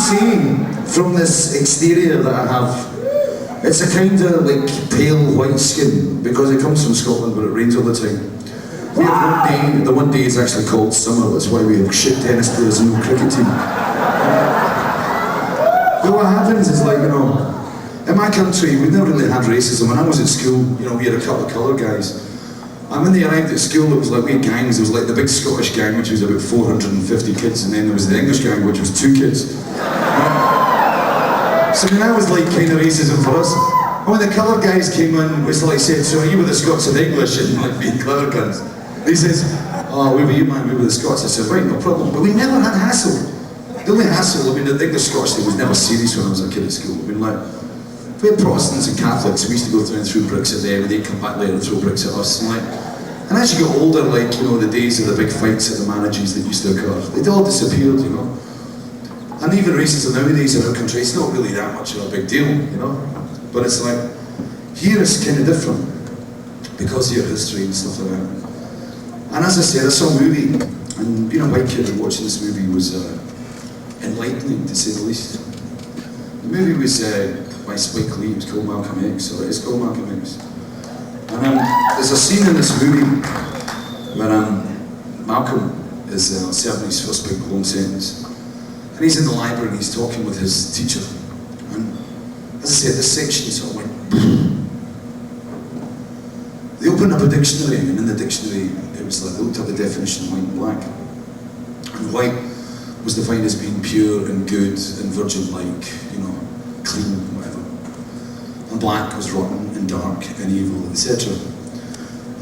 say, from this exterior that I have, it's a kind of like pale white skin because it comes from Scotland where it rains all the time. We have the one day is actually called summer, that's why we have shit tennis players and no cricket team. But what happens is like, you know, in my country we never really had racism. When I was at school, you know, we had a couple of coloured guys. And when they arrived at school, it was like we had gangs. There was like the big Scottish gang, which was about 450 kids, and then there was the English gang, which was 2 kids. So I mean, that was like kind of racism for us. And when the coloured guys came in, it was like said, so are you with the Scots and English? And like being clever cunts. He says, oh, we were you man, we were the Scots. I said, right, no problem. But we never had hassle. The only hassle, I mean, the English Scottish thing was never serious when I was a kid at school. I mean, like, we had Protestants and Catholics, we used to go through and throw bricks at them, and they'd come back later and throw bricks at us. And as you got older, like, you know, the days of the big fights at the manages that used to occur, they'd all disappeared, you know. And even racism nowadays in our country, it's not really that much of a big deal, you know. But it's like, here it's kind of different, because of your history and stuff like that. And as I said, I saw a movie, and being a white kid and watching this movie was enlightening, to say the least. The movie was by Spike Lee, it was called Malcolm X, or it is called Malcolm X. And there's a scene in this movie where Malcolm is serving his first big long sentence. And he's in the library and he's talking with his teacher. And as I said, this section sort of went They opened up a dictionary, and in the dictionary it was like, they looked up the definition of white and black. And white was defined as being pure and good and virgin-like, you know, clean, whatever. And black was rotten and dark and evil, etc.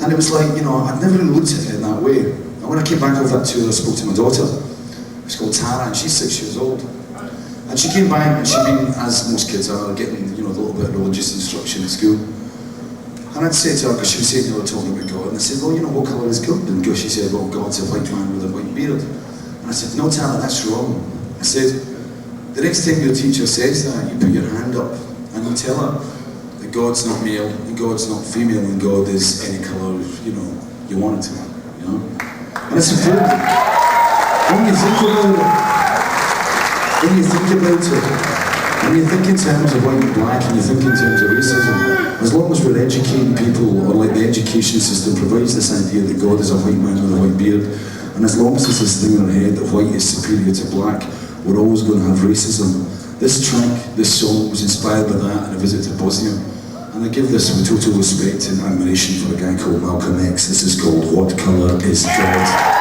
And it was like, you know, I'd never really looked at it in that way. And when I came back off that tour, I spoke to my daughter. It's called Tara, and she's 6 years old. And she came back, and she'd been, as most kids are, getting, you know, a little bit of religious instruction at school. And I'd say to her, because she was saying, you know, talking about God, and I said, well, you know, what colour is God? And she said, well, God's a white man with a white beard. And I said, no, Tara, that's wrong. I said, the next time your teacher says that, you put your hand up, and you tell her that God's not male, and God's not female, and God is any colour, you know, you want it to be, you know? And it's important. When you think about it, when you think in terms of white and black, and you think in terms of racism, as long as we're educating people, or like the education system provides this idea that God is a white man with a white beard, and as long as there's this thing in our head that white is superior to black, we're always going to have racism. This track, this song was inspired by that and a visit to Bosnia. And I give this with total respect and admiration for a guy called Malcolm X. This is called What Colour is God?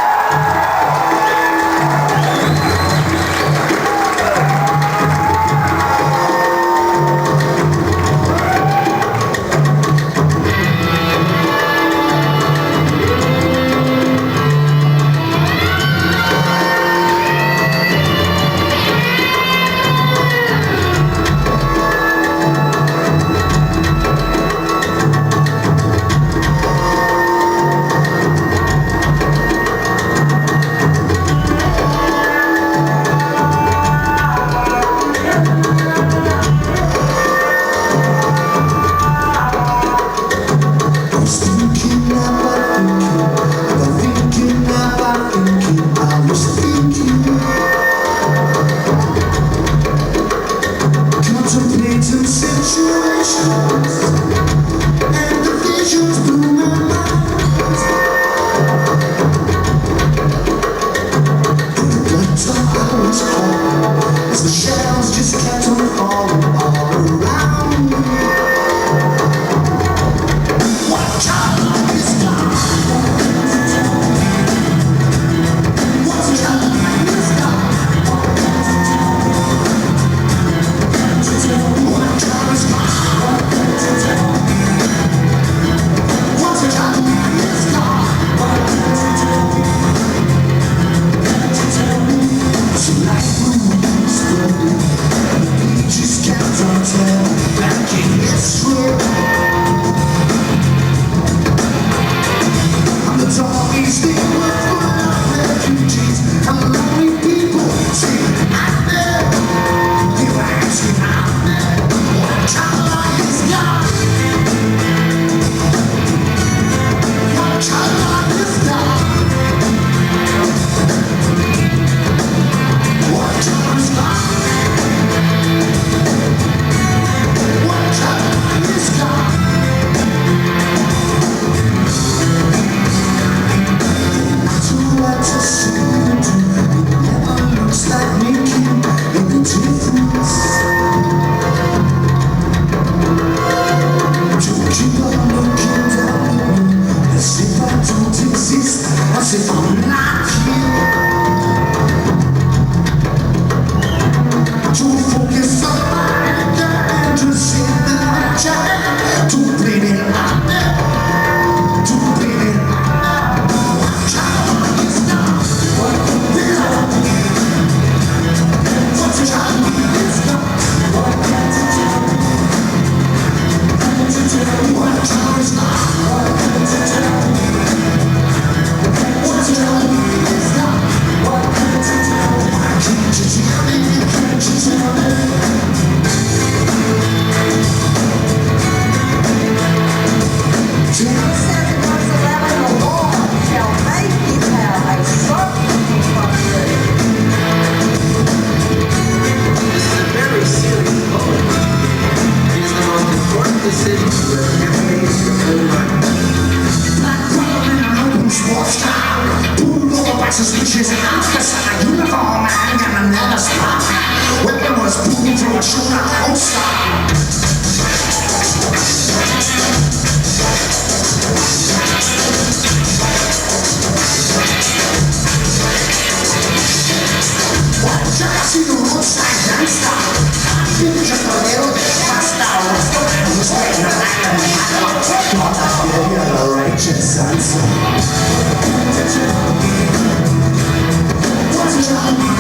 See the roadside gangster. People just a little bit faster. What's the man who's waiting on the island? I'll give you the righteous answer. What's your